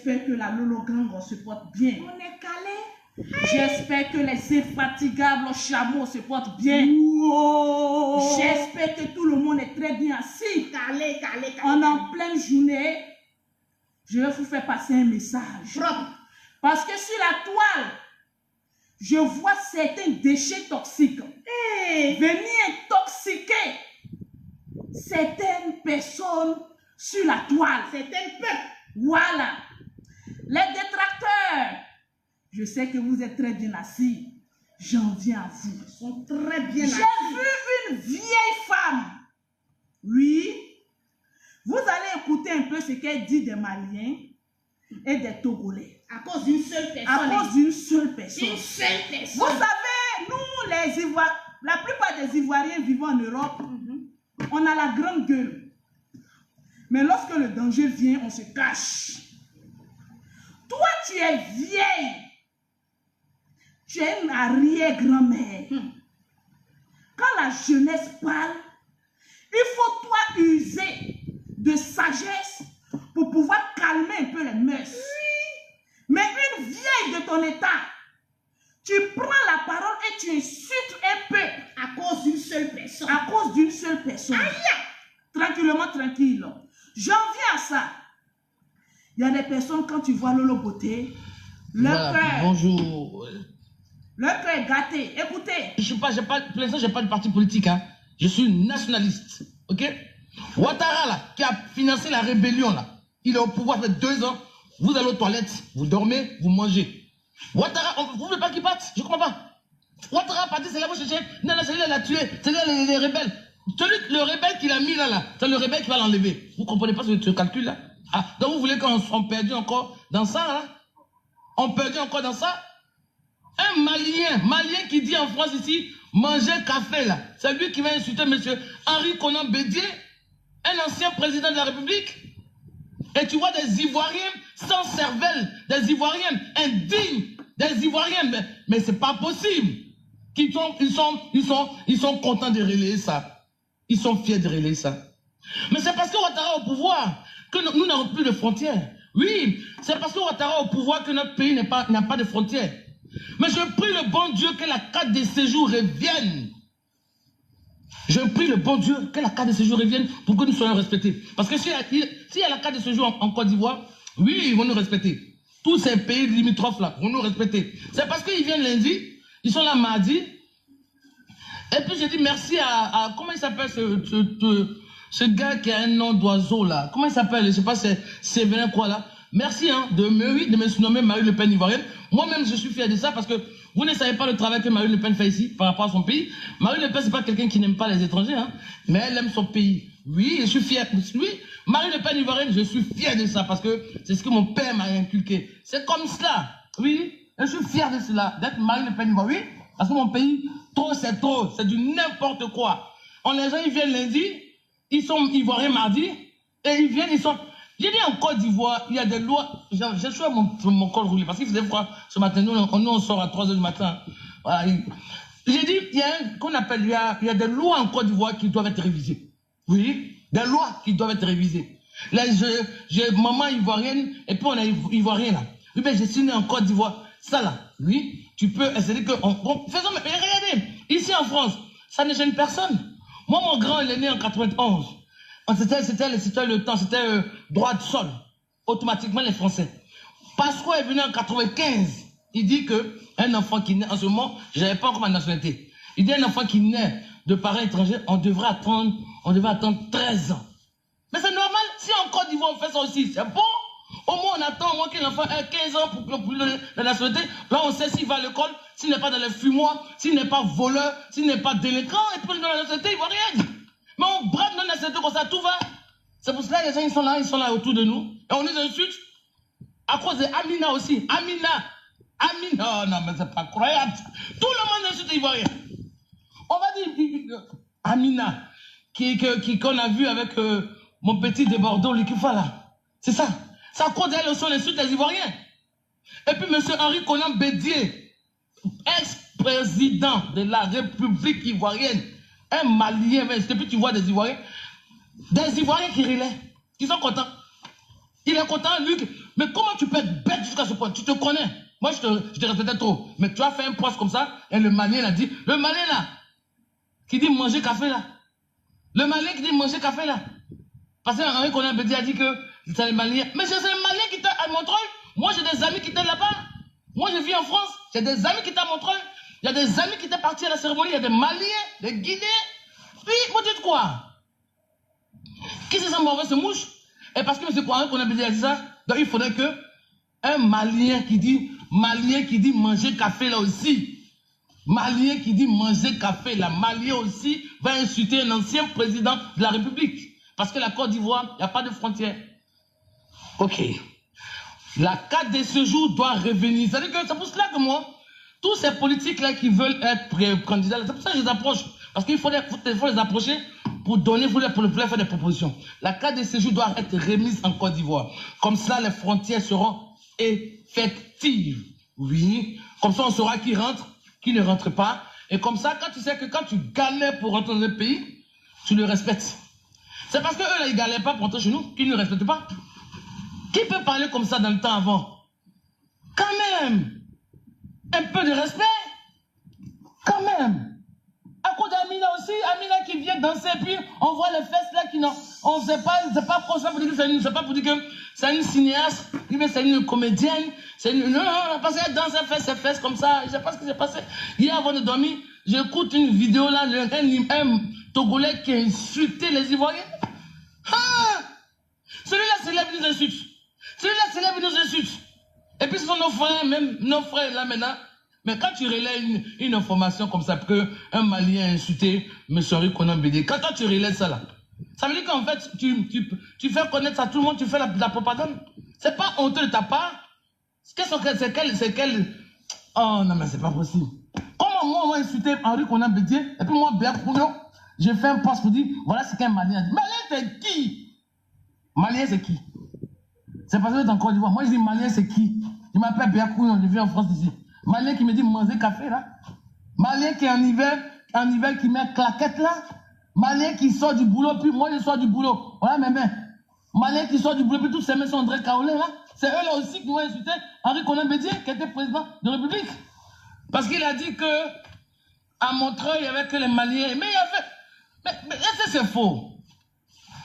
J'espère que la Lolo Gang se porte bien. On est calé. J'espère que les infatigables chameaux se portent bien. Wow. J'espère que tout le monde est très bien assis. Calé. On est en pleine journée. Je vais vous faire passer un message. Propre. Parce que sur la toile, je vois certains déchets toxiques venir intoxiquer certaines personnes sur la toile. Certains peuples. Voilà. Les détracteurs. Je sais que vous êtes très bien assis. J'en viens à vous. Ils sont très bien assis. J'ai vu une vieille femme. Oui. Vous allez écouter un peu ce qu'elle dit des Maliens et des Togolais. À cause d'une seule personne. À cause d'une seule personne. Une seule personne. Vous savez, nous les Ivoiriens, la plupart des Ivoiriens vivant en Europe, on a la grande gueule. Mais lorsque le danger vient, on se cache. Toi, tu es vieille. Tu es une arrière-grand-mère. Quand la jeunesse parle, il faut toi user de sagesse pour pouvoir calmer un peu les mœurs. Mais une vieille de ton état, tu prends la parole et tu insultes un peu À cause d'une seule personne. à cause d'une seule personne. Aïe. Tranquillement, tranquille. J'en viens à ça. Il y a des personnes, quand tu vois Lolo Beauté, leur Voilà, cœur, bonjour. leur cœur est gâté. Écoutez. Pour l'instant, j'ai pas de parti politique. Hein. Je suis nationaliste. Ok? Ouattara, là, qui a financé la rébellion, là, il est au pouvoir depuis 2 ans. Vous allez aux toilettes, vous dormez, vous mangez. Ouattara, vous ne voulez pas qu'il parte? Je ne comprends pas. Ouattara a parti, c'est là, vous cherchez. Non, c'est lui, il a tué. C'est là, les rebelles. Le rebelle qu'il a mis là, c'est le rebelle qui va l'enlever. Vous ne comprenez pas ce calcul-là? Ah, donc vous voulez qu'on perde encore dans ça, là? On perd encore dans ça? Un Malien qui dit en France ici, manger café là. C'est lui qui va insulter M. Henri Konan Bédié, un ancien président de la République. Et tu vois des Ivoiriens sans cervelle, des Ivoiriens indignes, des Ivoiriens, mais c'est pas possible. Ils sont contents de relayer ça. Ils sont fiers de relayer ça. Mais c'est parce que Ouattara est au pouvoir que nous n'avons plus de frontières. Oui, c'est parce que Ouattara est au pouvoir que notre pays n'a pas de frontières. Mais je prie le bon Dieu que la carte de séjour revienne. Je prie le bon Dieu que la carte de séjour revienne pour que nous soyons respectés. Parce que s'il y a la carte de séjour en Côte d'Ivoire, oui, ils vont nous respecter. Tous ces pays limitrophes là vont nous respecter. C'est parce qu'ils viennent lundi, ils sont là mardi. Et puis j'ai dit merci à comment il s'appelle ce gars qui a un nom d'oiseau là. Comment il s'appelle? Je ne sais pas, c'est Vénin quoi là. Merci hein, de me surnommer Marine Le Pen ivoirienne. Moi-même, je suis fier de ça parce que vous ne savez pas le travail que Marine Le Pen fait ici par rapport à son pays. Marine Le Pen, c'est pas quelqu'un qui n'aime pas les étrangers, hein, mais elle aime son pays. Oui, je suis fier. Oui, Marine Le Pen ivoirienne, je suis fier de ça parce que c'est ce que mon père m'a inculqué. C'est comme cela. Oui, je suis fier de cela, d'être Marine Le Pen ivoirienne. Oui, parce que mon pays, trop, c'est du n'importe quoi. Les gens, ils viennent lundi, ils sont ivoiriens mardi, et ils viennent, ils sont... J'ai dit en Côte d'Ivoire, il y a des lois. J'ai choisi mon col roulé parce qu'il faisait froid ce matin. Nous, on sort à 3 h du matin. Voilà. J'ai dit, il y a des lois en Côte d'Ivoire qui doivent être révisées. Oui, des lois qui doivent être révisées. Là, j'ai maman ivoirienne et puis on est ivoirien là. Oui, mais je suis né en Côte d'Ivoire. Ça là, oui, tu peux essayer que. Faisons, mais regardez, ici en France, ça ne gêne personne. Moi, mon grand, il est né en 91. C'était le temps, c'était droit de sol. Automatiquement, les Français. Pasqua est venu en 95. Il dit qu'un enfant qui naît, en ce moment, je n'avais pas encore ma nationalité. Il dit un enfant qui naît de parents étrangers, on devrait attendre 13 ans. Mais c'est normal, si en Côte d'Ivoire on fait ça aussi, c'est bon. Au moins on attend au moins que l'enfant ait 15 ans pour la nationalité. Là on sait s'il va à l'école, s'il n'est pas dans les fumoirs, s'il n'est pas voleur, s'il n'est pas délinquant, et puis dans la nationalité, il ne va rien. Mais on brade notre nationalité comme ça, tout va. C'est pour cela que les gens ils sont là autour de nous. Et on les insulte. À cause de Amina aussi. Amina, non mais c'est pas croyable. Tout le monde insulte les Ivoiriens. On va dire Amina, qu'on a vu avec mon petit de Bordeaux, l'Ikifa là. C'est ça. C'est à cause d'elle aussi on insulte les Ivoiriens. Et puis M. Henri Konan Bédié, ex-président de la République ivoirienne, un Malien, depuis tu vois des Ivoiriens qui relaient, qui sont contents. Il est content, lui, Mais comment tu peux être bête jusqu'à ce point? Tu te connais. Moi, je te respectais trop. Mais tu as fait un poste comme ça, et le Malien a dit, le Malien là, qui dit manger café là. Le Malien qui dit manger café là. Parce qu'Henri Konan Bédié a dit que c'est le Malien. Mais c'est le Malien qui était à Montreuil. Moi, j'ai des amis qui étaient là-bas. Moi, je vis en France. J'ai des amis qui étaient à Montreuil. Il y a des amis qui étaient partis à la cérémonie. Il y a des Maliens, des Guinéens. Puis, vous dites quoi? Qui c'est ça mauvais, ce mouche? Et parce que M. Henri Konan Bédié a dit ça, donc il faudrait que un Malien qui dit manger café là aussi. Malien qui dit manger café là. Malien aussi va insulter un ancien président de la République. Parce que la Côte d'Ivoire, il n'y a pas de frontière. Ok. La carte de séjour doit revenir. C'est-à-dire que c'est pour cela que moi, tous ces politiques-là qui veulent être candidats, c'est pour ça que je les approche. Parce qu'il faut les approcher pour donner, pour leur faire des propositions. La carte de séjour doit être remise en Côte d'Ivoire. Comme ça, les frontières seront effectives. Oui. Comme ça, on saura qui rentre, qui ne rentre pas. Et comme ça, quand tu sais que quand tu galères pour rentrer dans un pays, tu le respectes. C'est parce qu'eux, là, ils ne galèrent pas pour rentrer chez nous, qu'ils ne nous respectent pas. Qui peut parler comme ça dans le temps avant? Quand même, un peu de respect. Quand même. À côté d'Amina aussi, Amina qui vient danser, puis on voit les fesses là qui n'ont. On ne sait pas, c'est pas pour ça pour dire que c'est pas pour dire que c'est une cinéaste, c'est une comédienne, c'est une. Non, parce qu'elle danse, elle fait ses fesses comme ça. Je ne sais pas ce qui s'est passé. Hier avant de dormir, j'écoute une vidéo là, un Togolais qui a insulté les Ivoiriens. Ah! Celui-là célèbre nous insulte. Celui-là célèbre nous insulte. Et puis ce sont nos frères, même nos frères là maintenant. Mais quand tu relais une information comme ça, qu'un Malien a insulté M. Henri Konan Bédié, quand toi tu relais ça là, ça veut dire qu'en fait, tu fais connaître ça à tout le monde, tu fais la propagande. C'est pas honteux de ta part. C'est quel. Oh non, mais c'est pas possible. Comment moi, on va insulter Henri Konan Bédié, et puis moi, Béa Kouno, j'ai fait un post pour dire, voilà ce qu'un Malien a dit. Malien, c'est qui? Malien, c'est qui? C'est parce que tu es en Côte d'Ivoire. Moi, je dis Malien, c'est qui? Je m'appelle Béa Kouno, je vis en France ici. Malien qui me dit manger café là. Malien qui est en hiver qui met claquette là. Malien qui sort du boulot, puis moi je sors du boulot. Voilà mes mains. Malien qui sort du boulot, puis tous ces mains sont André Kaolé là. C'est eux là aussi qui m'ont insulté Henri Konan Bédié, qui était président de la République. Parce qu'il a dit que à Montreuil, il n'y avait que les Maliens. Mais il y avait. Mais est-ce que c'est faux?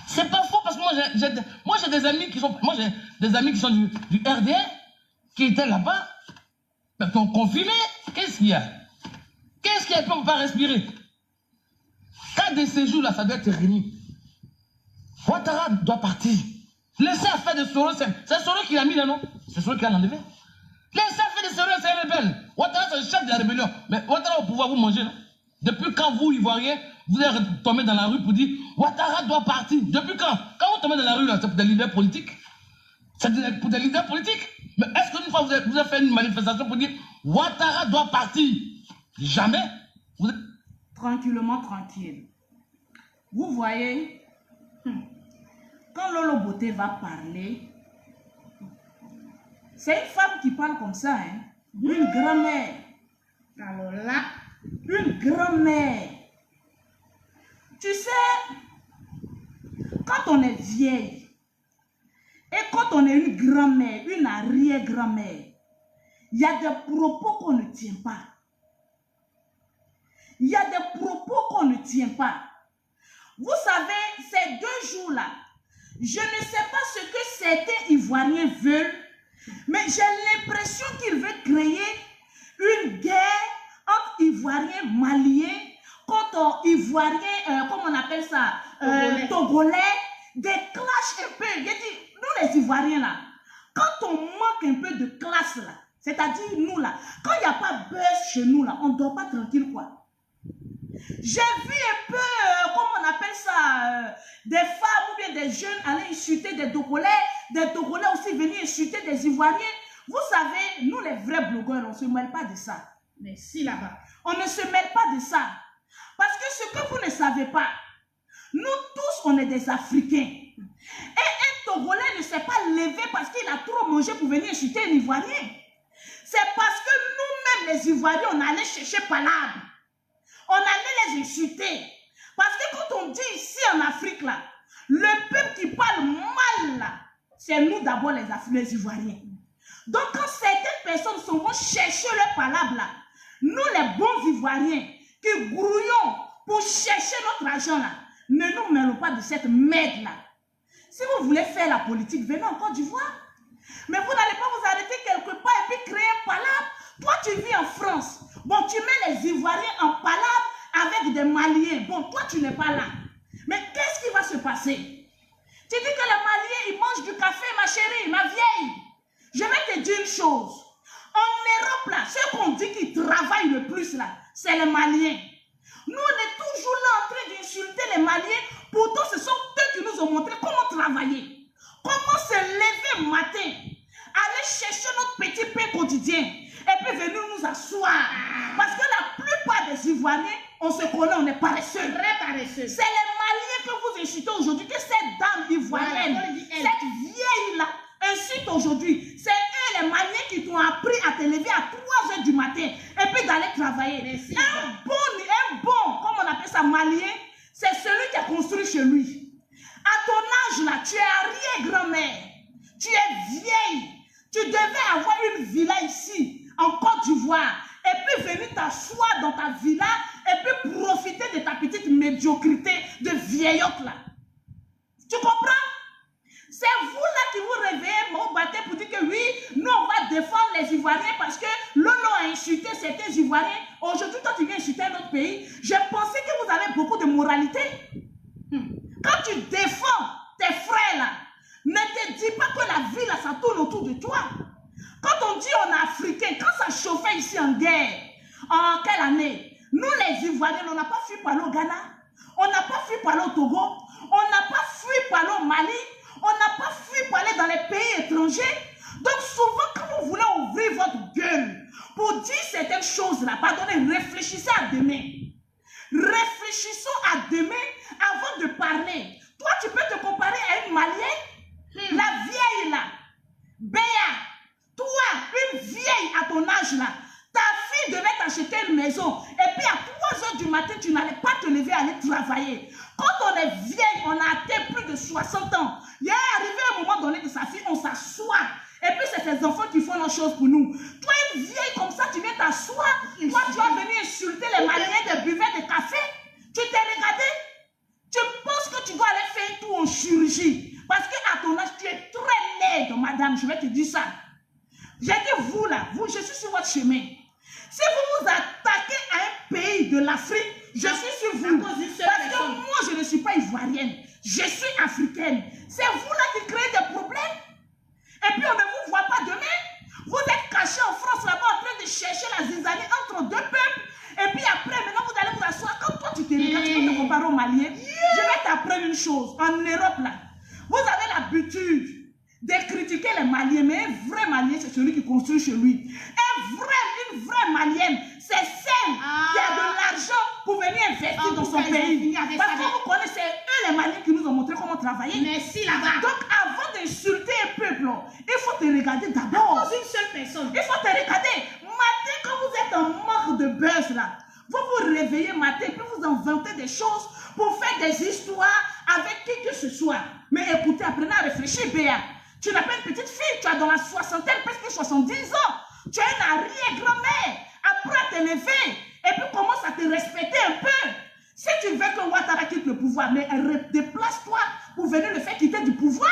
C'est pas faux parce que moi j'ai des amis qui sont. Moi j'ai des amis qui sont du RDR qui étaient là-bas. Mais ils sont confinés. Qu'est-ce qu'il y a? Qu'est-ce qu'il y a? On ne peut pas respirer. Cas de séjour là, ça doit être remis. Ouattara doit partir. Laissez faire de Soro. C'est Soro qui l'a mis là, non? C'est Soro qui l'a enlevé. Laissez faire de Soro, c'est un rebelle. Ouattara, c'est le chef de la rébellion. Mais Ouattara va pouvoir vous manger, non? Depuis quand vous, Ivoiriens, vous êtes tombés dans la rue pour dire Ouattara doit partir? Depuis quand? Quand vous tombez dans la rue, là, c'est pour des leaders politiques. C'est pour des leaders politiques. Mais est-ce qu'une fois vous avez fait une manifestation pour dire Ouattara doit partir? Jamais. Tranquillement, tranquille. Vous voyez, quand Lolo Beauté va parler, c'est une femme qui parle comme ça, hein? Une grand-mère. Alors là, une grand-mère. Tu sais, quand on est vieille, et quand on est une grand-mère, une arrière-grand-mère, il y a des propos qu'on ne tient pas. Il y a des propos qu'on ne tient pas. Vous savez, ces 2 jours-là, je ne sais pas ce que certains Ivoiriens veulent, mais j'ai l'impression qu'ils veulent créer une guerre entre Ivoiriens, Maliens, contre Ivoiriens, comment on appelle ça, Togolais, des clashs un peu. Je dis, nous les Ivoiriens là, quand on manque un peu de classe là, c'est-à-dire nous là, quand il n'y a pas buzz chez nous là, on ne dort pas tranquille quoi. J'ai vu un peu, comment on appelle ça, des femmes ou bien des jeunes aller insulter des Togolais aussi venir insulter des Ivoiriens. Vous savez, nous les vrais blogueurs, on ne se mêle pas de ça. Mais si là-bas. On ne se mêle pas de ça. Parce que ce que vous ne savez pas, nous tous, on est des Africains. Et un Togolais ne s'est pas levé parce qu'il a trop mangé pour venir insulter un Ivoirien. C'est parce que nous-mêmes, les Ivoiriens, on allait chercher palabre. On allait les insulter. Parce que quand on dit ici en Afrique, là, le peuple qui parle mal, là, c'est nous d'abord les Ivoiriens. Donc quand certaines personnes sont vont chercher leur palabre là, nous les bons Ivoiriens qui grouillons pour chercher notre argent là, ne nous mêlons pas de cette merde là. Si vous voulez faire la politique, venez en Côte d'Ivoire. Mais vous n'allez pas vous arrêter quelque part et puis créer un palabre. Toi tu vis en France. Bon, tu mets les Ivoiriens en palabre avec des Maliens. Bon, toi tu n'es pas là. Mais qu'est-ce qui va se passer? Tu dis que les Maliens, ils mangent du café, ma chérie, ma vieille. Je vais te dire une chose. En Europe, là, ceux qu'on dit qui travaillent le plus, là, c'est les Maliens. Nous, on est toujours là en train d'insulter les Maliens. Pourtant, ce sont eux qui nous ont montré comment travailler. Comment se lever matin, aller chercher notre petit pain quotidien et puis venir nous asseoir. Parce que la plupart des Ivoiriens, on se connaît, on est paresseux. Très paresseux. C'est les Maliens que vous insultez aujourd'hui, que cette dame ivoirienne, cette vieille-là, insulte aujourd'hui. C'est eux les Maliens qui t'ont appris à te lever à 3 h du matin et puis d'aller travailler. Merci. Un bon, comme on appelle ça, Malien, c'est celui qui a construit chez lui. À ton âge là, tu es arrière-grand-mère, tu es vieille, tu devais avoir une villa ici, en Côte d'Ivoire, et puis venir t'asseoir dans ta villa et puis profiter de ta petite médiocrité de vieillotte là. Tu comprends? C'est vous là qui vous réveillez, vous battez pour dire que oui, nous on va défendre les Ivoiriens parce que Lolo a insulté certains Ivoiriens. Aujourd'hui, toi tu viens insulter un autre pays. Je pensais que vous avez beaucoup de moralité. Quand tu défends tes frères là, ne te dis pas que la vie là, ça tourne autour de toi. Quand on dit on est africain, quand ça chauffait ici en guerre, en quelle année? Nous les Ivoiriens, on n'a pas fui par le Ghana, on n'a pas fui par le Togo, on n'a pas fui par le Mali, on n'a pas fui pour aller dans les pays étrangers. Donc souvent quand vous voulez ouvrir votre gueule pour dire certaines choses là, pardonnez, réfléchissez à demain. Réfléchissons à demain avant de parler. Toi, tu peux te comparer à une Malienne, la vieille là, Béa. Toi, une vieille à ton âge là, ta fille devait t'acheter une maison et puis à 3 h du matin, tu n'allais pas te lever aller travailler. Quand on est vieille, on a atteint plus de 60 ans. Il est arrivé un moment donné de sa fille, on s'assoit. Et puis c'est ses enfants qui font leurs choses pour nous. Toi, une vieille comme ça, tu viens t'asseoir. Toi, tu vas venir insulter les Maliens de buveurs de café. Tu t'es regardé. Tu penses que tu dois aller faire tout en chirurgie. Parce qu'à ton âge, tu es très laide, madame. Je vais te dire ça. J'ai dit, vous là, vous, je suis sur votre chemin. Si vous vous attaquez à un pays de l'Afrique, je suis sur vous. Parce que moi, je ne suis pas ivoirienne. Je suis africaine. C'est vous là qui créez des problèmes. Et puis on ne vous voit pas demain. Vous êtes cachés en France là-bas en train de chercher la zizanie entre deux peuples. Et puis après, maintenant vous allez vous asseoir. Quand toi tu te regardes, tu peux te comparer aux Maliens. Je vais t'apprendre une chose. En Europe là, vous avez l'habitude de critiquer les Maliens. Mais un vrai Malien, c'est celui qui construit chez lui. Une vraie Malienne, c'est celle qui a de l'argent pour venir investir dans son pays. Parce que vous connaissez, eux les Maliens qui nous ont montré comment travailler. Merci là-bas. Donc avant d'insulter un peuple, il faut te regarder d'abord. Une seule personne. Il faut te regarder. Matin, quand vous êtes en manque de buzz là, vous vous réveillez matin et puis vous inventez des choses pour faire des histoires avec qui que ce soit. Mais écoutez, apprenez à réfléchir, Béa. Tu n'as pas une petite fille, tu as dans la soixantaine, presque 70 ans. Tu as une arrière-grand-mère. Apprends à te lever et puis commence à te respecter un peu. Si tu veux que Ouattara quitte le pouvoir, mais déplace-toi pour venir le faire quitter du pouvoir.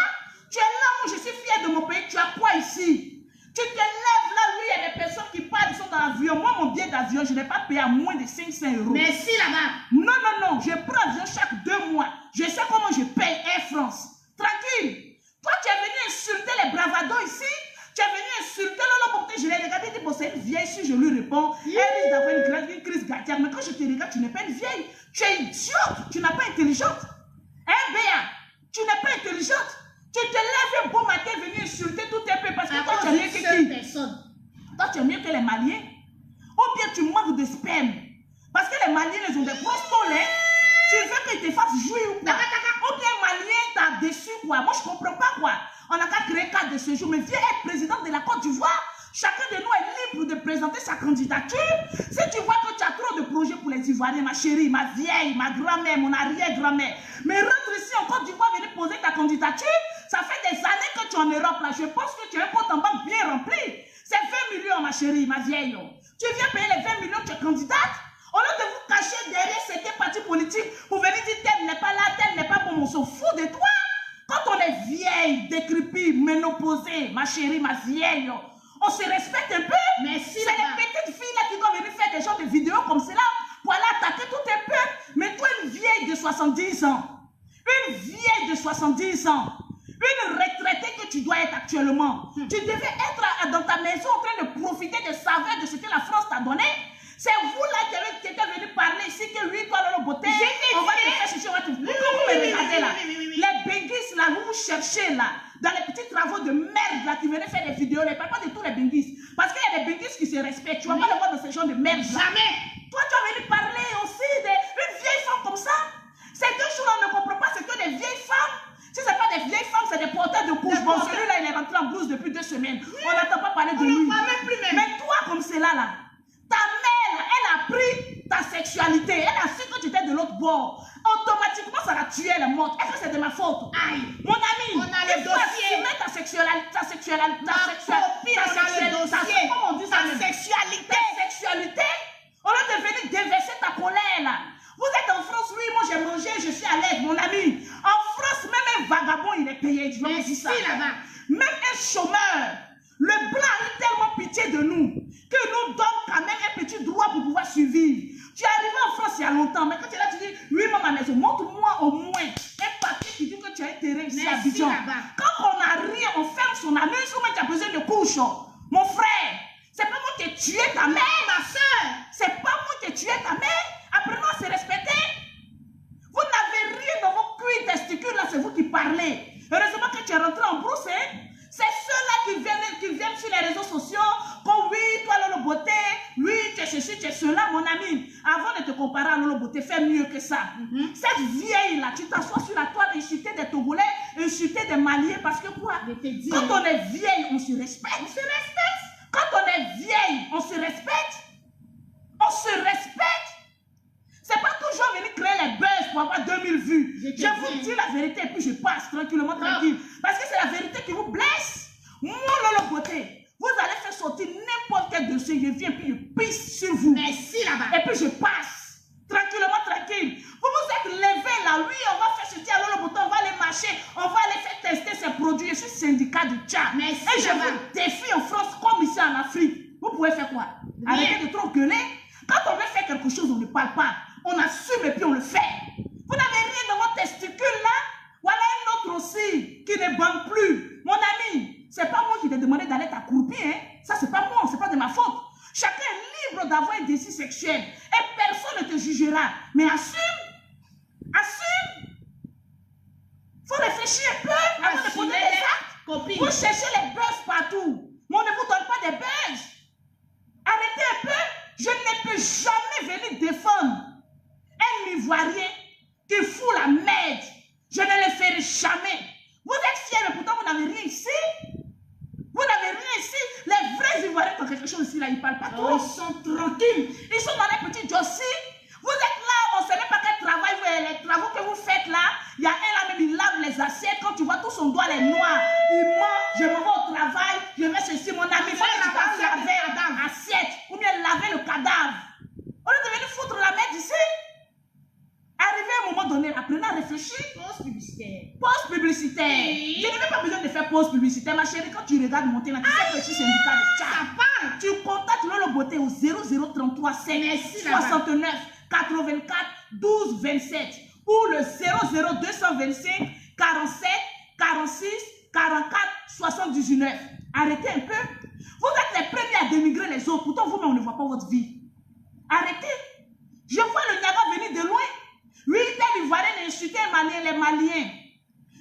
Tu es là, moi je suis fier de mon pays. Tu as quoi ici? Tu te lèves là, lui, il y a des personnes qui parlent, ils sont dans l'avion. Moi, mon billet d'avion, je n'ai pas payé à moins de 500 €. Merci là-bas. Non. Je prends l'avion chaque 2 mois. Je sais comment je paye Air France. Tranquille. Toi, tu es venu insulter les bravados ici. Tu es venu insulter Lolo Bokté. Je l'ai regardé et dit, bon, c'est une vieille. Si je lui réponds, elle risque d'avoir une crise cardiaque. Mais quand je te regarde, tu n'es pas une vieille. Tu es idiote. Tu n'es pas intelligente. Hein, Béa? Tu n'es pas intelligente. Tu te lèves un beau matin et venir insulter tout un peu parce que toi, tu es mieux que qui? Toi, tu es mieux que les Maliens. Ou bien tu manques de sperme. Parce que les Maliens, ils ont des grosses tôles. Tu veux qu'ils te fassent jouer ou quoi? Ou bien Malien t'a déçu quoi? Moi, je ne comprends pas quoi. On n'a qu'à créer 4 de ce jour. Mais viens être président de la Côte d'Ivoire. Chacun de nous est libre de présenter sa candidature. Si tu vois que tu as trop de projets pour les Ivoiriens, ma chérie, ma vieille, ma grand-mère, mon arrière-grand-mère, mais rentre ici en Côte d'Ivoire, venir poser ta candidature. Ça fait des années que tu en Europe, là, je pense que tu as un compte en banque bien rempli. C'est 20 millions, ma chérie, ma vieille. Tu viens payer les 20 millions, tu es candidate. Au lieu de vous cacher derrière certains partis politiques pour venir dire tel n'est pas là, tel n'est pas bon, on se fout de toi. Quand on est vieille, décrépite, ménopausée, ma chérie, ma vieille, on se respecte un peu. Merci. C'est les petites filles là qui doivent venir faire des genres de vidéos comme cela pour aller attaquer tout un peuple. Mais toi, une vieille de 70 ans, une vieille de 70 ans, une retraitée que tu dois être actuellement, tu devais être dans ta maison en train de profiter des saveurs de ce que la France t'a donné. C'est vous là qui êtes venu parler ici que oui, toi, Lolo Beauté, on va te faire chercher, on va te... Pourquoi vous me regardez là? Les benguistes là, vous vous cherchez là, dans les petits travaux de merde là, qui venaient faire des vidéos, ne parle pas de tous les benguistes. Parce qu'il y a des benguistes qui se respectent, tu vas pas le voir dans ce genre de merde là. Jamais. Toi, tu as venu parler aussi d'une vieille femme comme ça. Ces deux jours-là, on ne comprend pas, c'est que des vieilles femmes. Si ce n'est pas des vieilles femmes, c'est des porteurs de couches. Bon, celui-là, il est rentré en blouse depuis 2 semaines. Oui. On n'entend pas parler de lui. Mais toi, comme c'est là, ta mère, elle a pris ta sexualité. Elle a su que tu étais de l'autre bord. Automatiquement, ça l'a tué, elle est morte. Est-ce que c'est de ma faute? Aïe. Mon ami, on a le dossier. Ta sexualité. Ta sexualité. On a devenu déverser ta colère là. Vous êtes en France, oui, moi j'ai mangé, je suis à l'aise, mon ami. En France, même un vagabond, il est payé. Je vais vous dire ça. Même un chômeur, le blanc a eu tellement pitié de nous que nous donne quand même un petit droit pour pouvoir survivre. Tu es arrivé en France il y a longtemps, mais quand tu es là, tu dis, oui, maman, mais montre-moi au moins un papier qui dit que tu as un terrain ici à Abidjan. Quand on n'a rien, on ferme son anus, ou même tu as besoin de couches. Mon frère, c'est pas moi qui ai tué ta mère, ma soeur. C'est pas moi qui ai tué ta mère. Apprenons à se respecter. Vous n'avez rien dans vos cuits testicules, là, c'est vous qui parlez. Heureusement que tu es rentré en brousse, hein. C'est ceux-là qui viennent sur les réseaux sociaux, comme oui, toi, Lolo Beauté, oui, tu es ceci, tu es cela, mon ami. Avant de te comparer à Lolo Beauté, fais mieux que ça. Cette vieille-là, tu t'assois sur la toile, insulter des Togolais, insulter des Maliens, parce que quoi? Quand on est vieille, on se respecte. On se respecte. Quand on est vieille, on se respecte. On se respecte. C'est pas toujours venir créer les buzz pour avoir 2000 vues. Je vous dis la vérité et puis je passe tranquillement, tranquille. Parce que c'est la vérité qui vous blesse. Moi, Lolo Beauté, vous allez faire sortir n'importe quel dossier. Je viens et puis je pisse sur vous. Merci là-bas. Et puis je passe. Tranquillement, tranquille. Vous vous êtes levé là. Oui, on va faire sortir à Lolo Beauté. On va aller marcher. On va aller faire tester ces produits. Je suis syndicat du Tchad. Merci. Et je vous défie en France comme ici en Afrique. Vous pouvez faire quoi? Arrêtez de trop gueuler. Quand on veut faire quelque chose, on ne parle pas. On assume et puis on le fait. Vous n'avez rien dans votre testicule là. Voilà un autre aussi qui ne bande plus. Mon ami, c'est pas moi qui t'ai demandé d'aller t'accroupir. Hein? Ça, c'est pas moi, c'est pas de ma faute. Chacun est libre d'avoir un désir sexuel. Et personne ne te jugera. Mais assume. Assume. Faut réfléchir un peu avant de poser des actes. Vous cherchez les buzz partout. Mais on ne vous donne pas des buzz. Arrêtez un peu. Je ne peux jamais venir défendre un Ivoirien qui fout la merde. Je ne le ferai jamais. Vous êtes fiers, mais pourtant vous n'avez rien ici. Vous n'avez rien ici. Les vrais Ivoiriens qui ont quelque chose ici, là, ils ne parlent pas trop. Ils sont tranquilles. Ils sont dans les petits dossiers. Vous êtes là, on ne sait même pas quel travail, les travaux que vous faites là. Il y a un là même, il lave les assiettes. Quand tu vois tout son doigt, les noirs. Il ment, je me vais au travail, je vais ceci, mon ami. Faut que tu fasses laver assiette ou bien laver le cadavre. On est devenu foutre la merde ici. Arrivé à un moment donné, apprenez à réfléchir. Pause publicitaire. Pause publicitaire. Oui. Je n'ai même pas besoin de faire pause publicitaire. Ma chérie, quand tu regardes monter là, tu sais petit syndicat de Tchad. Tu contactes Lolo Beauté au 0033 69 84 12 27 ou le 00225 47 46 44 79. Arrêtez un peu. Vous êtes les premiers à dénigrer les autres. Pourtant, vous-même, on ne voit pas votre vie. Arrêtez. Je vois le Niaga venir de loin. Oui, tel Ivoirien insulté les Maliens.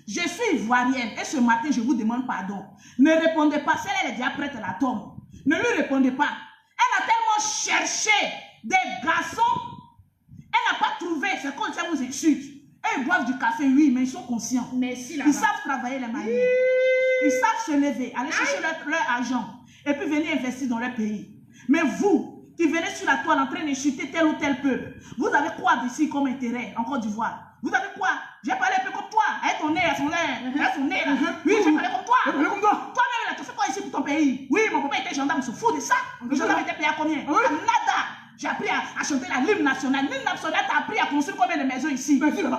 Je suis Ivoirienne et ce matin, je vous demande pardon. Ne répondez pas. Celle, elle est déjà prête à la tombe. Ne lui répondez pas. Elle a tellement cherché des garçons. Elle n'a pas trouvé. C'est comme ça vous insulte. Ils boivent du café, oui, mais ils sont conscients. Merci, ils savent travailler les Maliens. Ils savent se lever, aller chercher leur argent et puis venir investir dans leur pays. Mais vous, qui venez sur la toile en train d'insulter tel ou tel peuple, vous avez quoi d'ici comme intérêt en Côte d'Ivoire? Vous avez quoi? J'ai parlé un peu comme comme toi. Avec ton nez, à son nez, là. Oui, je parlais comme toi. Toi-même, là, tu fais quoi ici pour ton pays? Oui, mon papa était gendarme, on se fout de ça. Le gendarme était payé à combien? Nada. J'ai appris à chanter la l'hymne nationale. L'hymne nationale t'a appris à construire combien de maisons ici? Tu es fier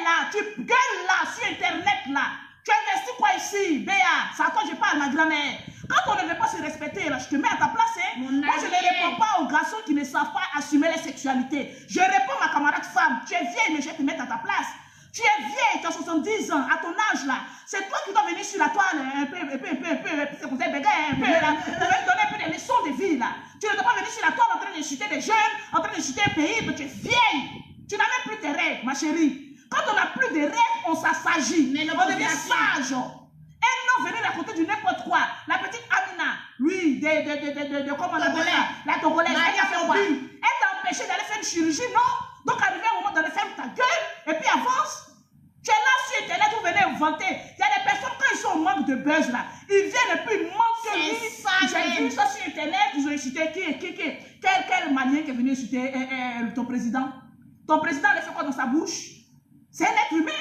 là, tu gueules là, sur Internet là. Tu investis quoi ici, Béa? C'est à toi que je parle, ma grand-mère. Quand on ne veut pas se respecter, là, je te mets à ta place. Hein. Moi, je ne réponds pas aux garçons qui ne savent pas assumer leur sexualité. Je réponds à ma camarade femme. Tu es vieille, mais je vais te mettre à ta place. Tu es vieille, tu as 70 ans, à ton âge là. C'est toi qui dois venir sur la toile, un peu, c'est pour ça, un peu là. Tu vas te donner un peu des leçons de vie là. Tu ne dois pas venir sur la toile en train d'insulter des jeunes, en train d'insulter un pays, mais tu es vieille. Tu n'as même plus tes règles, ma chérie. Quand on n'a plus de règles, on s'assagit. On devient sage. Elle n'a venu raconter du n'importe quoi. La petite Amina, oui, comment on appelle ça? La Togolaise, elle a fait quoi? Elle t'a empêché d'aller faire une chirurgie, non? Donc, arrivé un moment d'aller fermer ta gueule, et puis avance. Tu es là sur Internet, vous venez inventer. Il y a des personnes, quand ils sont au manque de buzz, là, ils viennent et puis ils manquent de vie. J'ai vu ça sur Internet, ils ont insulté quel malien qui est venu insulter ton président? Ton président, il fait quoi dans sa bouche? C'est un être humain.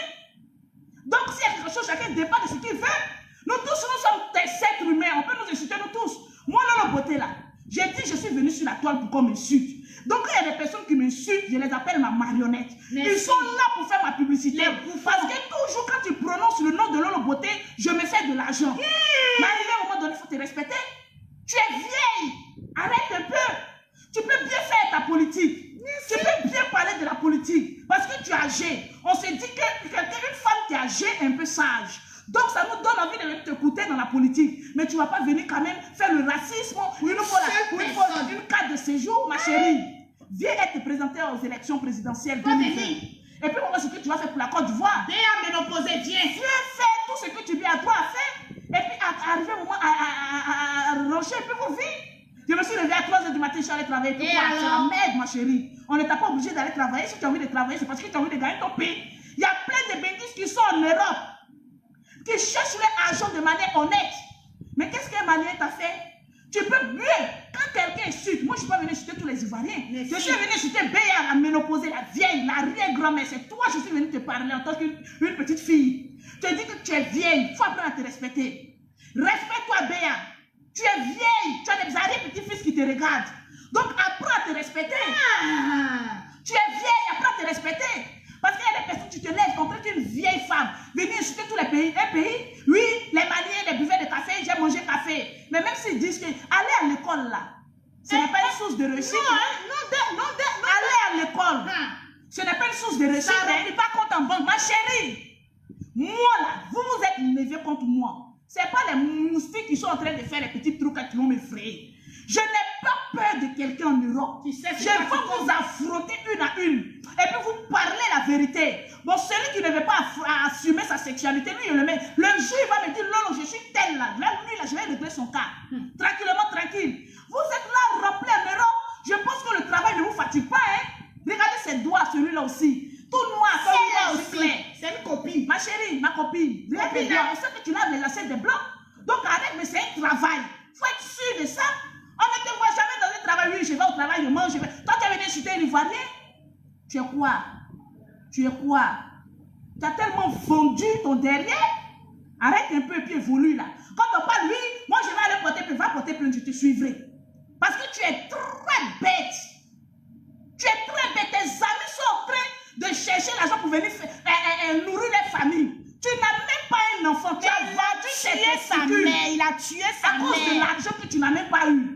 Donc, s'il y a quelque chose, chacun dépend de ce qu'il veut. Nous tous, nous sommes des êtres humains. On peut nous insulter, nous tous. Moi, là, la beauté, là, j'ai dit, je suis venu sur la toile pour qu'on m'insulte. Donc, quand il y a des personnes qui m'insultent, je les appelle ma marionnette. Merci. Ils sont là pour faire ma publicité. Parce que toujours, quand tu prononces le nom de Lolo Beauté, je me fais de l'argent. Mais arrivé à un moment donné, il faut te respecter. Tu es vieille. Arrête un peu. Tu peux bien faire ta politique. Tu peux bien parler de la politique. Parce que tu es âgé. On s'est dit qu'une femme qui est âgée est un peu sage. Donc ça nous donne envie de t'écouter dans la politique. Mais tu ne vas pas venir quand même faire le racisme ou une carte de séjour, ma chérie. Viens être présentée aux élections présidentielles 2020. Et puis on ce que tu vas faire pour la Côte d'Ivoire. Viens m'opposer, viens. Viens faire tout ce que tu viens à toi à faire. Et puis arriver au moment à rocher et puis vous vivre. Je me suis levée à 3h du matin, je suis allée travailler. C'est la merde, ma chérie. On n'est pas obligé d'aller travailler. Si tu as envie de travailler, c'est parce que tu as envie de gagner ton pays. Il y a plein de bêtises qui sont en Europe, qui cherchent leur argent de manière honnête. Mais qu'est-ce qu'un Malien t'a fait? Tu peux mieux. Quand quelqu'un insulte, moi je ne suis pas venue insulter tous les Ivoiriens. Je suis venue insulter Béa, la ménopausée, la vieille, la arrière-grand-mère. C'est toi, je suis venue te parler en tant qu'une petite fille. Tu te dis que tu es vieille, il faut apprendre à te respecter. Respecte-toi, Béa. Tu es vieille, tu as des arrière-petits-fils qui te regardent. Donc apprends à te respecter. Tu es vieille, apprends à te respecter. Parce qu'il y a des personnes, tu te lèves contre une vieille femme, venir insulter tous les pays. Un pays, oui, les Maliens, les buveurs de café, j'ai mangé café. Mais même s'ils disent que aller à l'école là, ce n'est pas une source de réussite. Non, aller à l'école, ce n'est pas une source de réussite. Ça ne remplit pas compte en banque. Ma chérie, moi là, vous êtes levé contre moi. Ce n'est pas les moustiques qui sont en train de faire les petits trucs qui vont m'effrayer. Je n'ai pas peur de quelqu'un en Europe. Je vais vous affronter une à une. Et puis vous parler la vérité. Bon, celui qui ne veut pas assumer sa sexualité, lui, il le met. Le jour, il va me dire, non, je suis tel là. Là, lui, là, je vais régler son cas. Tranquillement, tranquille. Vous êtes là, remplis en Europe. Je pense que le travail ne vous fatigue pas, hein. Regardez ses doigts, celui-là aussi. Tout noir, comme aussi. C'est une copine. Ma chérie, ma copine. Regarde les doigts. On sait que tu laves les lacets des blancs. Donc arrête, mais c'est un travail. Il faut être sûr de ça. On ne te voit jamais dans un travail. Oui, je vais au travail, je mange. Toi, tu es venu insulter un Ivoirien. Tu es quoi? Tu es quoi? Tu as tellement vendu ton derrière. Arrête un peu et puis évolue là. Quand on parle, oui, moi je vais aller porter plainte. Va porter plainte, je te suivrai. Parce que tu es très bête. Tu es très bête. Tes amis sont en train de chercher l'argent pour venir nourrir les familles. Tu n'as même pas un enfant. Tu as vendu tes testicules. Il a tué sa mère. À cause de l'argent que tu n'as même pas eu.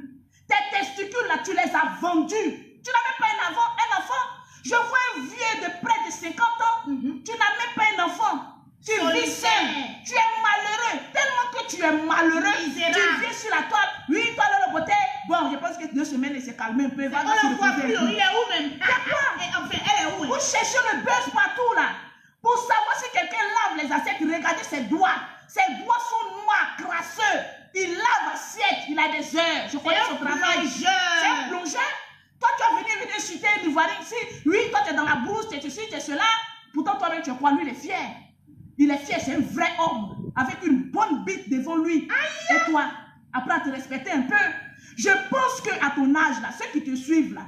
Tes testicules là, tu les as vendus. Tu n'as même pas un enfant. Je vois un vieux de près de 50 ans. Tu n'as même pas un enfant. Tu vis seul. Tu es malheureux. Tellement que tu es malheureux. Tu viens sur la toile. Oui, toi, le beauté. Bon, je pense que 2 semaines, il s'est calmé un peu. Il est où même? Enfin, elle est où? Vous cherchez le buzz partout là. Pour savoir si quelqu'un lave les assiettes, regardez ses doigts. Ses doigts sont noirs, crasseux. Il lave assiette. Il a des heures. Je connais son travail. C'est un plongeur. Toi, tu as venu insulter un Ivoirien ici. Oui, toi, tu es dans la brousse, tu es ceci, tu es cela. Pourtant, toi-même, tu es quoi? Lui, il est fier. Il est fier, c'est un vrai homme. Avec une bonne bite devant lui. Aïe. Et toi, apprends à te respecter un peu. Je pense qu'à ton âge, là, ceux qui te suivent, là,